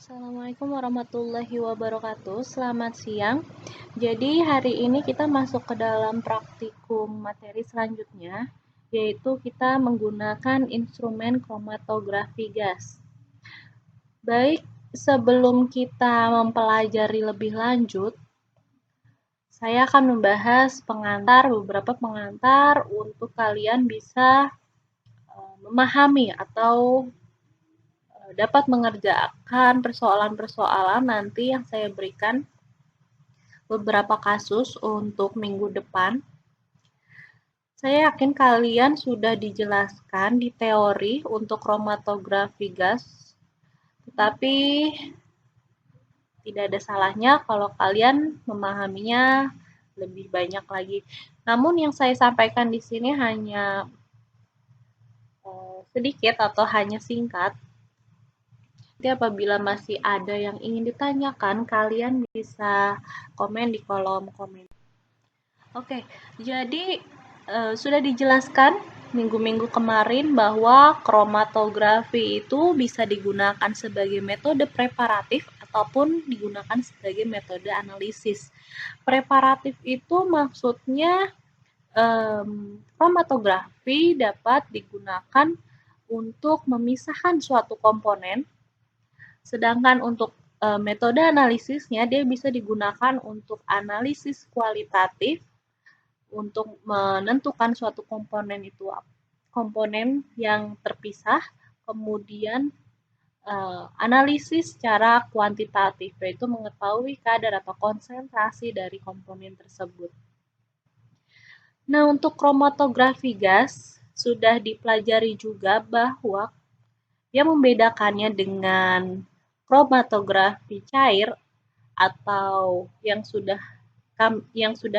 Assalamualaikum warahmatullahi wabarakatuh. Selamat siang. Jadi hari ini kita masuk ke dalam praktikum materi selanjutnya, yaitu kita menggunakan instrumen kromatografi gas. Baik, sebelum kita mempelajari lebih lanjut, saya akan membahas beberapa pengantar untuk kalian bisa memahami atau dapat mengerjakan persoalan-persoalan nanti yang saya berikan beberapa kasus untuk minggu depan. Saya yakin kalian sudah dijelaskan di teori untuk kromatografi gas, tetapi tidak ada salahnya kalau kalian memahaminya lebih banyak lagi. Namun yang saya sampaikan di sini hanya sedikit atau hanya singkat. Jadi apabila masih ada yang ingin ditanyakan, kalian bisa komen di kolom komen. Oke, jadi sudah dijelaskan minggu-minggu kemarin bahwa kromatografi itu bisa digunakan sebagai metode preparatif ataupun digunakan sebagai metode analisis. Preparatif itu maksudnya kromatografi dapat digunakan untuk memisahkan suatu komponen, sedangkan untuk metode analisisnya dia bisa digunakan untuk analisis kualitatif, untuk menentukan suatu komponen yang terpisah, kemudian analisis secara kuantitatif, yaitu mengetahui kadar atau konsentrasi dari komponen tersebut. Nah, untuk kromatografi gas sudah dipelajari juga bahwa yang membedakannya dengan kromatografi cair atau yang sudah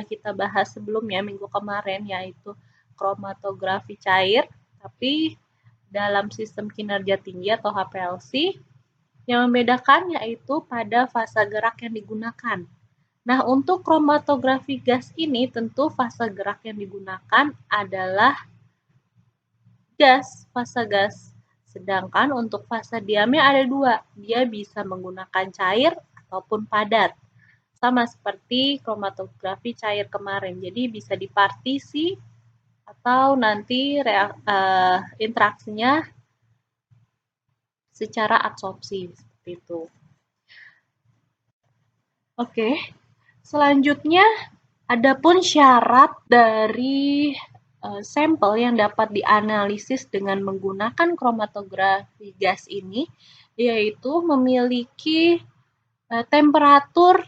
kita bahas sebelumnya minggu kemarin, yaitu kromatografi cair tapi dalam sistem kinerja tinggi atau HPLC. Yang membedakan yaitu pada fase gerak yang digunakan. Nah, untuk kromatografi gas ini tentu fase gerak yang digunakan adalah fase gas. Sedangkan untuk fase diamnya ada dua, dia bisa menggunakan cair ataupun padat. Sama seperti kromatografi cair kemarin, jadi bisa dipartisi atau nanti interaksinya secara adsorpsi seperti itu. Oke, selanjutnya adapun syarat dari sampel yang dapat dianalisis dengan menggunakan kromatografi gas ini, yaitu memiliki temperatur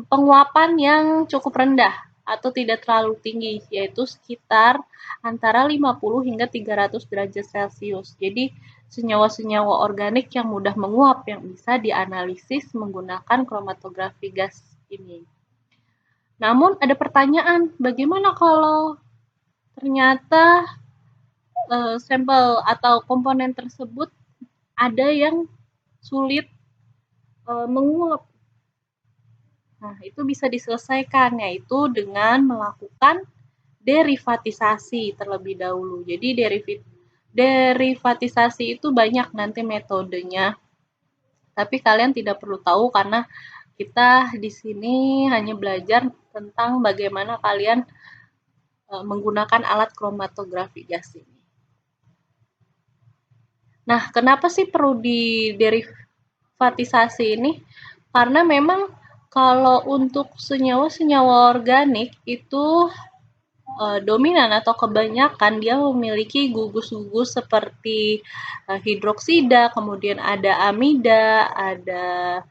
penguapan yang cukup rendah atau tidak terlalu tinggi, yaitu sekitar antara 50 hingga 300 derajat Celcius. Jadi senyawa-senyawa organik yang mudah menguap yang bisa dianalisis menggunakan kromatografi gas ini. Namun ada pertanyaan, bagaimana kalau ternyata sampel atau komponen tersebut ada yang sulit menguap? Nah, itu bisa diselesaikan, yaitu dengan melakukan derivatisasi terlebih dahulu. Jadi derivatisasi itu banyak nanti metodenya, tapi kalian tidak perlu tahu karena kita di sini hanya belajar tentang bagaimana kalian menggunakan alat kromatografi gas ini. Nah, kenapa sih perlu derivatisasi ini? Karena memang kalau untuk senyawa-senyawa organik itu dominan atau kebanyakan dia memiliki gugus-gugus seperti hidroksida, kemudian ada amida, ada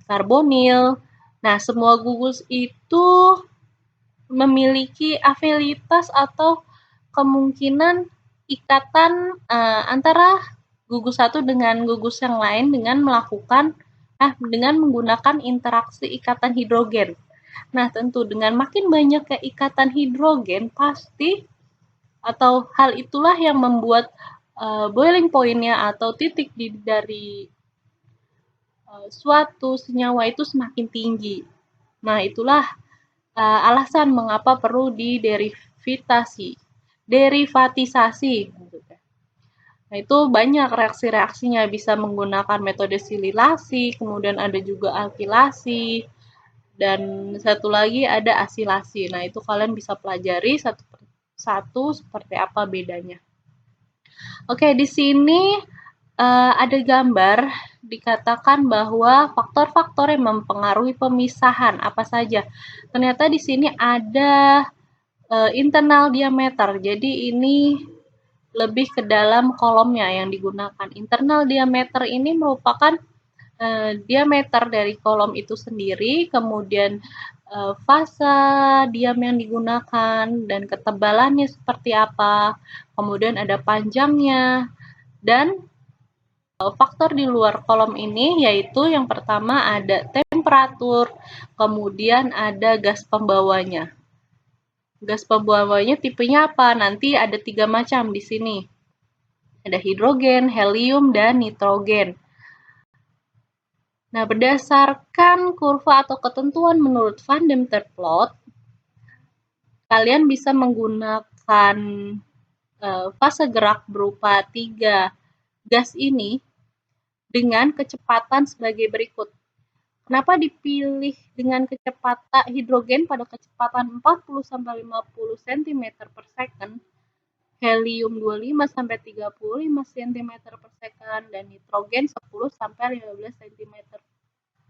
karbonil. Nah, semua gugus itu memiliki afinitas atau kemungkinan ikatan antara gugus satu dengan gugus yang lain dengan menggunakan interaksi ikatan hidrogen. Nah, tentu dengan makin banyaknya ikatan hidrogen pasti atau hal itulah yang membuat boiling point-nya atau titik dari suatu senyawa itu semakin tinggi. Nah, itulah alasan mengapa perlu derivatisasi. Nah, itu banyak reaksi-reaksinya, bisa menggunakan metode sililasi, kemudian ada juga alkilasi, dan satu lagi ada asilasi. Nah, itu kalian bisa pelajari satu persatu seperti apa bedanya. Oke, di sini ada gambar dikatakan bahwa faktor-faktor yang mempengaruhi pemisahan apa saja. Ternyata di sini ada internal diameter. Jadi ini lebih ke dalam kolomnya yang digunakan. Internal diameter ini merupakan diameter dari kolom itu sendiri, kemudian fasa diam yang digunakan dan ketebalannya seperti apa, kemudian ada panjangnya, dan faktor di luar kolom ini yaitu yang pertama ada temperatur, kemudian ada gas pembawanya. Gas pembawanya tipenya apa? Nanti ada 3 macam di sini. Ada hidrogen, helium, dan nitrogen. Nah, berdasarkan kurva atau ketentuan menurut Van der Waals, kalian bisa menggunakan fase gerak berupa 3 gas ini dengan kecepatan sebagai berikut. Kenapa dipilih dengan kecepatan hidrogen pada kecepatan 40-50 cm per second, helium 25-35 cm per second, dan nitrogen 10-15 cm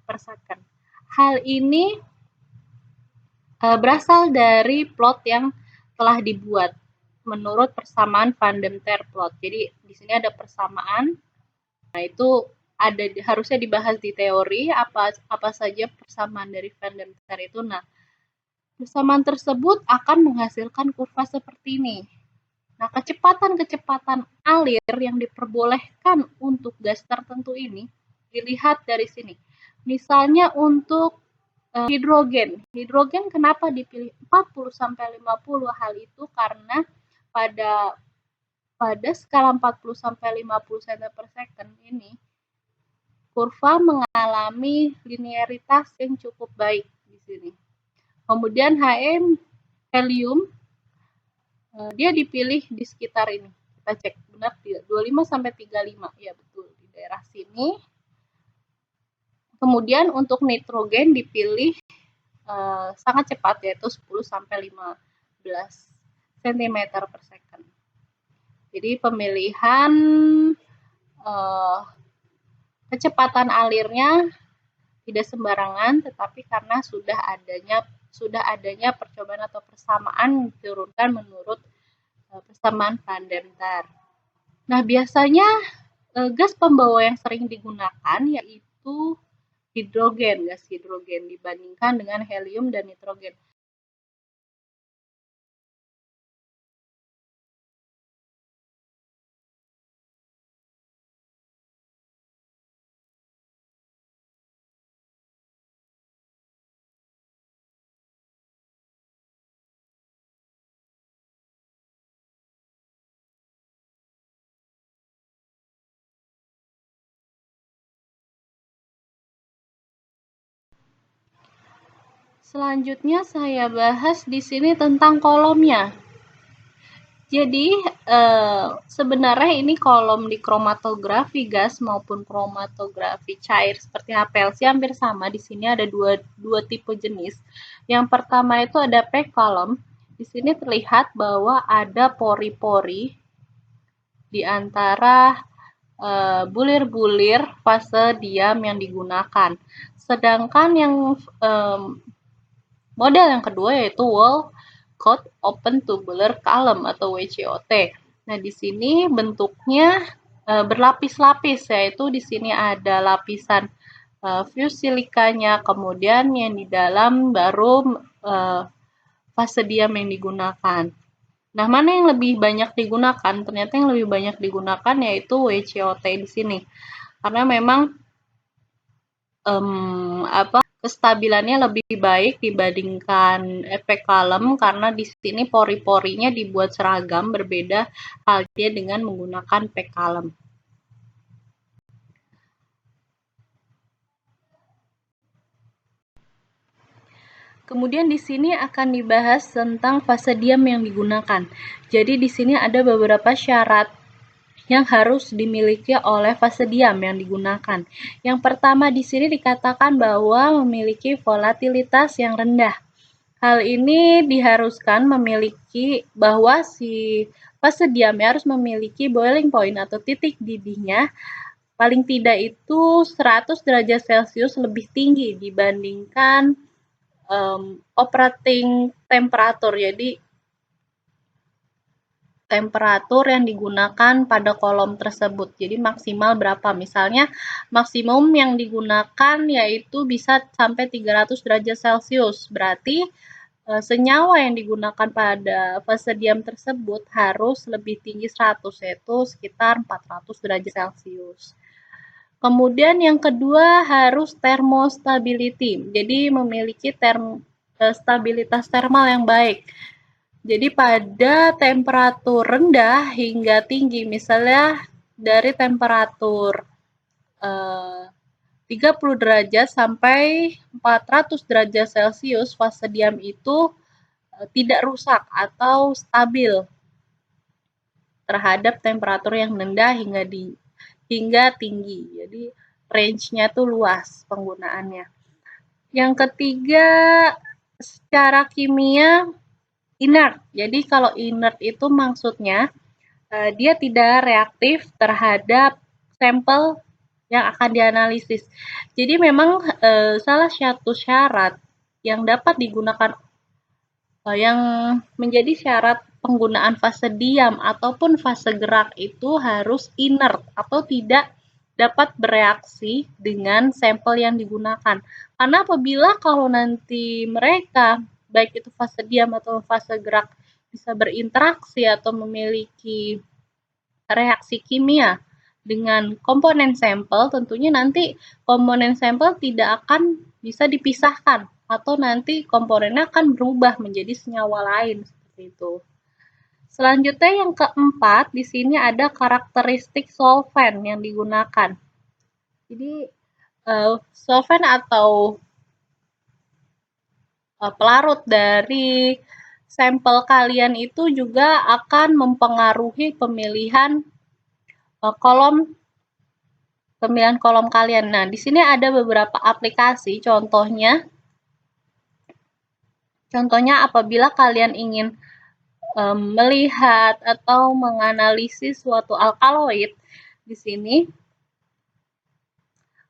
per second. Hal ini berasal dari plot yang telah dibuat menurut persamaan Van der Waals. Jadi di sini ada persamaan. Nah, itu harusnya dibahas di teori apa saja persamaan dari Van der Waals itu. Nah, persamaan tersebut akan menghasilkan kurva seperti ini. Nah, kecepatan alir yang diperbolehkan untuk gas tertentu ini dilihat dari sini. Misalnya untuk hidrogen. Hidrogen kenapa dipilih 40-50? Hal itu karena pada skala 40-50 cm per second ini kurva mengalami linearitas yang cukup baik di sini. Kemudian helium dia dipilih di sekitar ini. Kita cek benar tidak? 25-35. Ya, betul, di daerah sini. Kemudian untuk nitrogen dipilih sangat cepat, yaitu 10-15 cm per second. Jadi pemilihan kecepatan alirnya tidak sembarangan, tetapi karena sudah adanya percobaan atau persamaan diturunkan menurut persamaan Van der Waals. Nah, biasanya gas pembawa yang sering digunakan yaitu gas hidrogen dibandingkan dengan helium dan nitrogen. Selanjutnya saya bahas di sini tentang kolomnya. Jadi sebenarnya ini kolom di kromatografi gas maupun kromatografi cair seperti HPLC hampir sama. Di sini ada dua tipe jenis. Yang pertama itu ada P column. Di sini terlihat bahwa ada pori-pori di antara bulir-bulir fase diam yang digunakan. Sedangkan yang model yang kedua yaitu Wall-Coat Open Tubular Column atau WCOT. Nah, di sini bentuknya berlapis-lapis, yaitu di sini ada lapisan fuse silikanya, kemudian yang di dalam baru fase diam yang digunakan. Nah, mana yang lebih banyak digunakan? Ternyata yang lebih banyak digunakan yaitu WCOT di sini. Karena memang kestabilannya lebih baik dibandingkan efek kalem karena di sini pori-porinya dibuat seragam, berbeda halnya dengan menggunakan P kalem. Kemudian di sini akan dibahas tentang fase diam yang digunakan. Jadi di sini ada beberapa syarat yang harus dimiliki oleh fase diam yang digunakan. Yang pertama di sini dikatakan bahwa memiliki volatilitas yang rendah. Hal ini diharuskan memiliki bahwa si fase diamnya harus memiliki boiling point atau titik didihnya paling tidak itu 100 derajat Celcius lebih tinggi dibandingkan operating temperatur. Jadi temperatur yang digunakan pada kolom tersebut. Jadi maksimal berapa? Misalnya maksimum yang digunakan yaitu bisa sampai 300 derajat Celcius. Berarti senyawa yang digunakan pada fase diam tersebut harus lebih tinggi 100, yaitu sekitar 400 derajat Celcius. Kemudian yang kedua harus thermostability. Jadi memiliki stabilitas termal yang baik. Jadi pada temperatur rendah hingga tinggi, misalnya dari temperatur 30 derajat sampai 400 derajat Celcius, fase diam itu tidak rusak atau stabil terhadap temperatur yang rendah hingga tinggi. Jadi range-nya tuh luas penggunaannya. Yang ketiga, secara kimia inert. Jadi kalau inert itu maksudnya dia tidak reaktif terhadap sampel yang akan dianalisis. Jadi memang salah satu syarat yang dapat digunakan yang menjadi syarat penggunaan fase diam ataupun fase gerak itu harus inert atau tidak dapat bereaksi dengan sampel yang digunakan. Karena apabila kalau nanti mereka baik itu fase diam atau fase gerak bisa berinteraksi atau memiliki reaksi kimia dengan komponen sampel, tentunya nanti komponen sampel tidak akan bisa dipisahkan atau nanti komponennya akan berubah menjadi senyawa lain seperti itu. Selanjutnya yang keempat, di sini ada karakteristik solvent yang digunakan. Jadi solvent atau pelarut dari sampel kalian itu juga akan mempengaruhi pemilihan kolom kalian. Nah, di sini ada beberapa aplikasi, contohnya apabila kalian ingin melihat atau menganalisis suatu alkaloid di sini,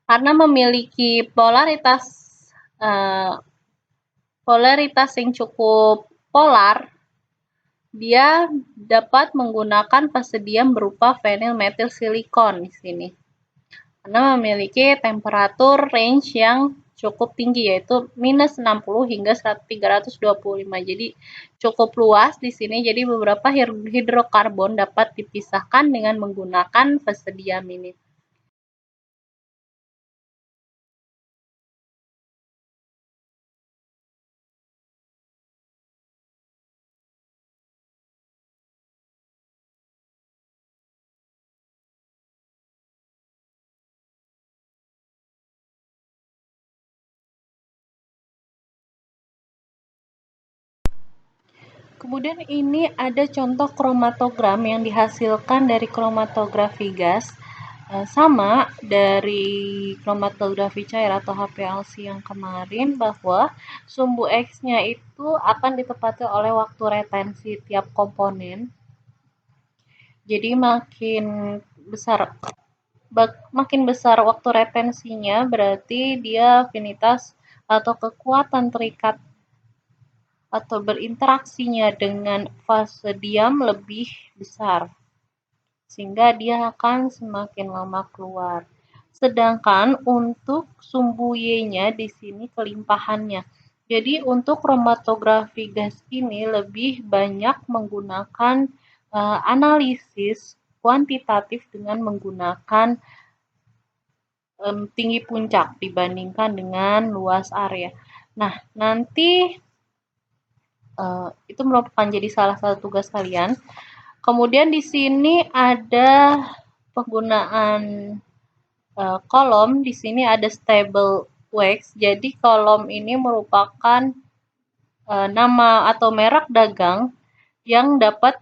karena memiliki polaritas yang cukup polar, dia dapat menggunakan fase diam berupa vinyl metil silikon di sini. Karena memiliki temperatur range yang cukup tinggi, yaitu minus 60 hingga 325. Jadi cukup luas di sini. Jadi beberapa hidrokarbon dapat dipisahkan dengan menggunakan fase diam ini. Kemudian ini ada contoh kromatogram yang dihasilkan dari kromatografi gas, sama dari kromatografi cair atau HPLC yang kemarin, bahwa sumbu X-nya itu akan ditepati oleh waktu retensi tiap komponen. Jadi makin besar waktu retensinya, berarti dia afinitas atau kekuatan terikat atau berinteraksinya dengan fase diam lebih besar, sehingga dia akan semakin lama keluar. Sedangkan untuk sumbu Y-nya di sini kelimpahannya. Jadi untuk kromatografi gas ini lebih banyak menggunakan analisis kuantitatif dengan menggunakan tinggi puncak dibandingkan dengan luas area. Nah, nanti itu merupakan jadi salah satu tugas kalian. Kemudian di sini ada penggunaan kolom. Di sini ada stable wax. Jadi kolom ini merupakan nama atau merek dagang yang dapat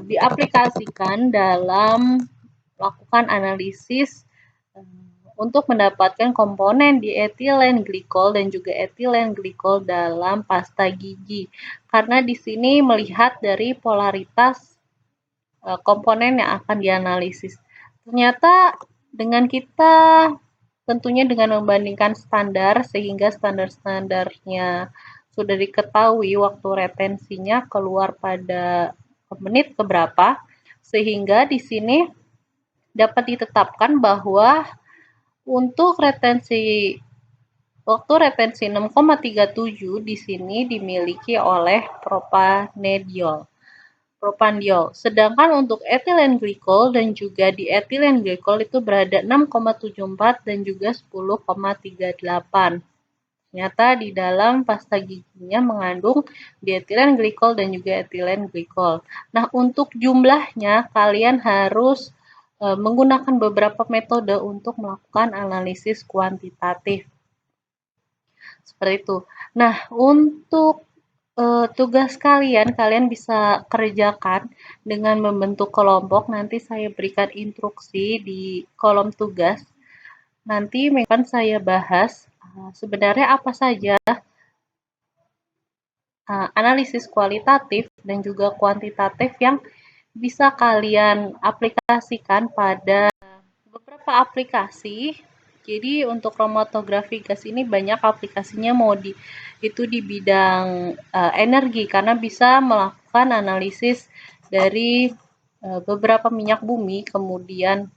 diaplikasikan dalam melakukan analisis untuk mendapatkan komponen dietilen glikol dan juga etilen glikol dalam pasta gigi. Karena di sini melihat dari polaritas komponen yang akan dianalisis. Ternyata dengan kita tentunya dengan membandingkan standar sehingga standar-standarnya sudah diketahui waktu retensinya keluar pada menit keberapa, sehingga di sini dapat ditetapkan bahwa untuk waktu retensi 6,37 di sini dimiliki oleh propandiol. Sedangkan untuk etilen glikol dan juga dietilen glikol itu berada 6,74 dan juga 10,38. Ternyata di dalam pasta giginya mengandung dietilen glikol dan juga etilen glikol. Nah, untuk jumlahnya kalian harus menggunakan beberapa metode untuk melakukan analisis kuantitatif. Seperti itu. Nah, untuk tugas kalian bisa kerjakan dengan membentuk kelompok. Nanti saya berikan instruksi di kolom tugas. Nanti akan saya bahas sebenarnya apa saja analisis kualitatif dan juga kuantitatif yang bisa kalian aplikasikan pada beberapa aplikasi. Jadi untuk kromatografi gas ini banyak aplikasinya itu di bidang energi karena bisa melakukan analisis dari beberapa minyak bumi, kemudian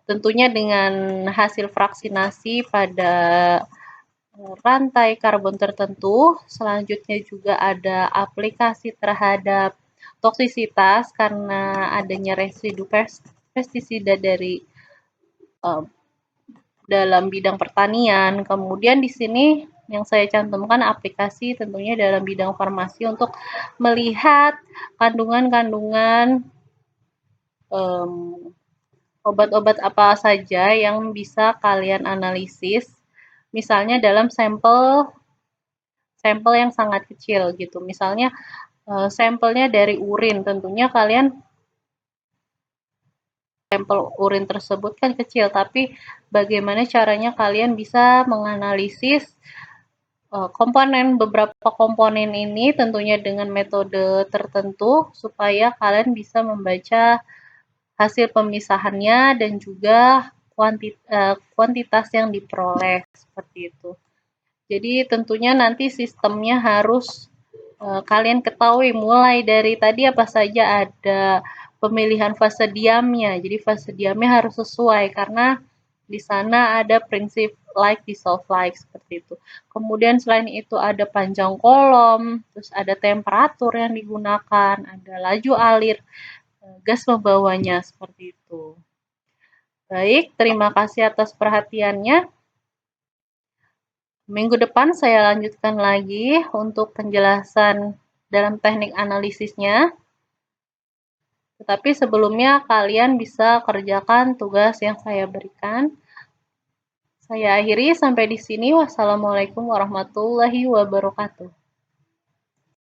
tentunya dengan hasil fraksinasi pada rantai karbon tertentu. Selanjutnya juga ada aplikasi terhadap toksisitas karena adanya residu pestisida dari dalam bidang pertanian. Kemudian di sini yang saya cantumkan aplikasi tentunya dalam bidang farmasi untuk melihat kandungan-kandungan obat-obat apa saja yang bisa kalian analisis. Misalnya dalam sampel yang sangat kecil gitu. Misalnya sampelnya dari urin, tentunya kalian sampel urin tersebut kan kecil, tapi bagaimana caranya kalian bisa menganalisis beberapa komponen ini tentunya dengan metode tertentu supaya kalian bisa membaca hasil pemisahannya dan juga kuantitas yang diperoleh seperti itu. Jadi tentunya nanti sistemnya harus kalian ketahui mulai dari tadi apa saja ada pemilihan fase diamnya. Jadi fase diamnya harus sesuai karena di sana ada prinsip like dissolve like seperti itu. Kemudian selain itu ada panjang kolom, terus ada temperatur yang digunakan, ada laju alir gas membawanya seperti itu. Baik, terima kasih atas perhatiannya. Minggu depan saya lanjutkan lagi untuk penjelasan dalam teknik analisisnya. Tetapi sebelumnya kalian bisa kerjakan tugas yang saya berikan. Saya akhiri sampai di sini. Wassalamualaikum warahmatullahi wabarakatuh.